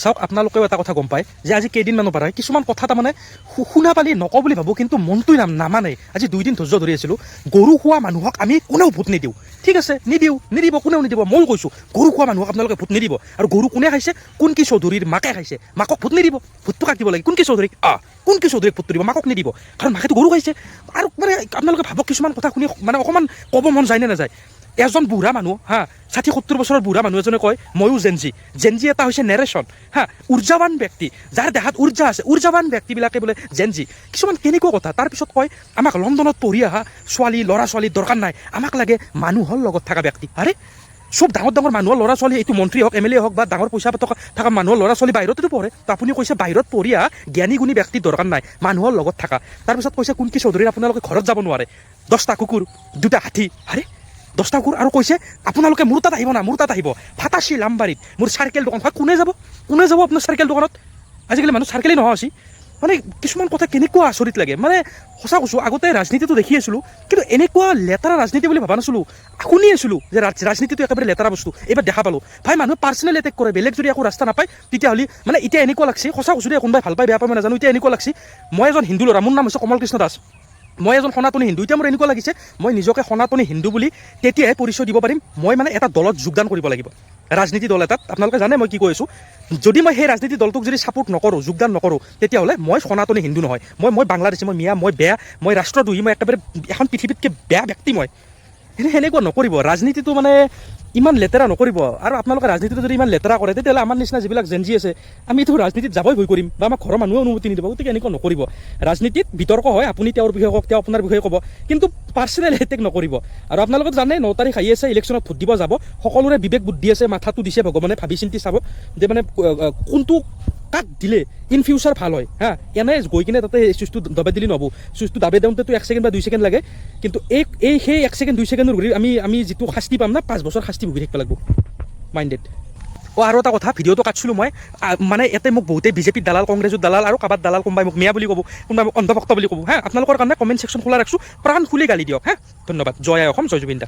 চাওক আপোনালোকেও এটা কথা গম পায় যে আজি কেইদিনমানৰ পৰা কিছুমান কথা তাৰমানে শুনা পালি নকওঁ বুলি ভাবোঁ, কিন্তু মনটোৱে নামানে। আজি 2 দিন ধৈৰ্য ধৰি আছিলোঁ। গৰু খোৱা মানুহক আমি কোনেও ভোট নিদিওঁ, ঠিক আছে, নিদিব, কোনেও নিদিব। ময়ো কৈছোঁ গৰু খোৱা মানুহক আপোনালোকে ভোট নিদিব। আৰু গৰু কোনে খাইছে? কুনকি চৌধুৰীৰ মাকে খাইছে, মাকক ভোট নিদিব। ভোটটো কাক দিব লাগে? কুনকি চৌধুৰীক। কুনকি চৌধুৰীক ভোটটো দিব, মাকক নিদিব, কাৰণ মাকেতো গৰু খাইছে। আৰু মানে আপোনালোকে ভাবক কিছুমান কথা শুনি মানে অকণমান ক'ব মন যায় নে নাযায়? এজন বুঢ়া মানুহ 60-70 বছৰৰ বুঢ়া মানুহ এজনে কয় ময়ো জেনজি এটা হৈছে নেৰেশ্যন উৰ্জাৱান ব্যক্তি, যাৰ দেহাত উৰ্জা আছে, উৰ্জাৱান ব্যক্তিবিলাকে বোলে জেনজি। কিছুমান কেনেকুৱা কথা। তাৰপিছত কয় আমাক লণ্ডনত পঢ়ি অহা ল'ৰা ছোৱালীৰ দৰকাৰ নাই, আমাক লাগে মানুহৰ লগত থকা ব্যক্তি। আৰে চব ডাঙৰ মানুহৰ ল'ৰা ছোৱালী, এইটো মন্ত্ৰী হওক, MLA হওক বা ডাঙৰ পইচা থকা মানুহৰ ল'ৰা ছোৱালী বাহিৰতেতো পঢ়ে। তো আপুনি কৈছে বাহিৰত পঢ়ি অহা জ্ঞানী গুণী ব্যক্তিৰ দৰকাৰ নাই, মানুহৰ লগত থকা। তাৰপিছত কৈছে কুনকি চৌধুৰীৰ আপোনালোকে ঘৰত যাব নোৱাৰে, 10টা কুকুৰ 2টা হাতী। আৰে 10টা কুকুৰ। আৰু কৈছে আপোনালোকে মোৰ তাত আহিব না, মোৰ তাত আহিব ফাটাচি লামবাৰীত মোৰ চাৰ্কেল দোকান। কোনে যাব আপোনাৰ চাৰ্কেল দোকানত? আজিকালি মানুহ চাৰ্কেলেই নোহোৱা হৈছে। মানে কিছুমান কথা কেনেকুৱা আচৰিত লাগে। মানে সঁচা কৈছোঁ, আগতে ৰাজনীতিটো দেখি আছিলোঁ, কিন্তু এনেকুৱা লেতেৰা ৰাজনীতি বুলি ভাবা নাছিলোঁ। শুনি আছিলোঁ যে ৰাজনীতিটো একেবাৰে লেতেৰা বস্তু। এইবাৰ দেখা পালোঁ ভাই, মানুহে পাৰ্চনেল এটেক কৰে। বেলেগ যদি একো ৰাস্তা নাপায় তেতিয়াহ'লে মানে এতিয়া এনেকুৱা লাগছে, সঁচা কৈছোঁ দেই, কোনোবাই ভাল পায় বেয়া পায় মই নাজানো, এতিয়া এনেকুৱা লাগছে মই এজন হিন্দু ল'ৰা, মোৰ নাম হৈছে কমল কৃষ্ণ দাস, মই এজন সনাতনী হিন্দু। এতিয়া মোৰ এনেকুৱা লাগিছে মই নিজকে সনাতনী হিন্দু বুলি তেতিয়াহে পৰিচয় দিব পাৰিম। মই মানে এটা দলত যোগদান কৰিব লাগিব, ৰাজনীতি দল এটাত। আপোনালোকে জানে মই কি কৈ আছোঁ। যদি মই সেই ৰাজনীতি দলটোক যদি ছাপোৰ্ট নকৰোঁ, যোগদান নকৰোঁ, তেতিয়াহ'লে মই সনাতনী হিন্দু নহয়। মই বাংলাদেশী, মই মিয়া, মই বেয়া, মই ৰাষ্ট্ৰদ্ৰোহী, মই একেবাৰে এখন পৃথিৱীতকৈ বেয়া ব্যক্তি মই। সেনেকুৱা নকৰিব। ৰাজনীতিটো মানে ইমান লেতেৰা নকৰিব। আৰু আপোনালোকে ৰাজনীতিটো যদি ইমান লেতেৰা কৰে, তেতিয়াহ'লে আমাৰ নিচিনা যিবিলাক জেনজি আছে আমিতো ৰাজনীতিত যাবই ভয় কৰিম, বা আমাৰ ঘৰৰ মানুহে অনুমতি নিদিব। গতিকে এনেকুৱা নকৰিব। ৰাজনীতিত বিতৰ্ক হয়, আপুনি তেওঁৰ বিষয়ে কওক, তেওঁ আপোনাৰ বিষয়ে ক'ব, কিন্তু পাৰ্চনেল এটেক নকৰিব। আৰু আপোনালোকে জানে 9 তাৰিখ আহি আছে, ইলেকশ্যনত ভোট দিব যাব। সকলোৰে বিবেক বুদ্ধি আছে, মাথাটো দিছে ভগৱানে, ভাবি চিন্তি চাব যে মানে কোনটো কাক দিলে ইন ফিউচাৰ ভাল হয়। এনে গৈ কিনে তাতে চুইচটো দবাই দিলে নহ'ব। চুইচটো দাবাই দিওঁতেতো 1 ছেকেণ্ড বা 2 ছেকেণ্ড লাগে, কিন্তু সেই 1 ছেকেণ্ড 2 ছেকেণ্ডৰ ঘূৰি আমি যিটো শাস্তি পাম না, 5 বছৰ শাস্তি ভুগি থাকিব লাগিব। মাইণ্ডেড। আৰু এটা কথা, ভিডিঅ'টো কাটিছিলোঁ মই, মানে ইয়াতে মোক বহুতেই বিজেপিৰ দালাল, কংগ্ৰেছৰ দালাল আৰু কাবাৰ দালাল, কোনোবাই মোক মিয়া বুলি ক'ব, কোনোবাই মোক অন্ধভক্ত বুলি ক'ব। আপোনালোকৰ কাৰণে কমেণ্ট ছেকশ্যন খোলা ৰাখছোঁ, প্ৰাণ খুলি গালি দিয়ক। ধন্যবাদ। জয় আই অসম, জয় জুবিন দা।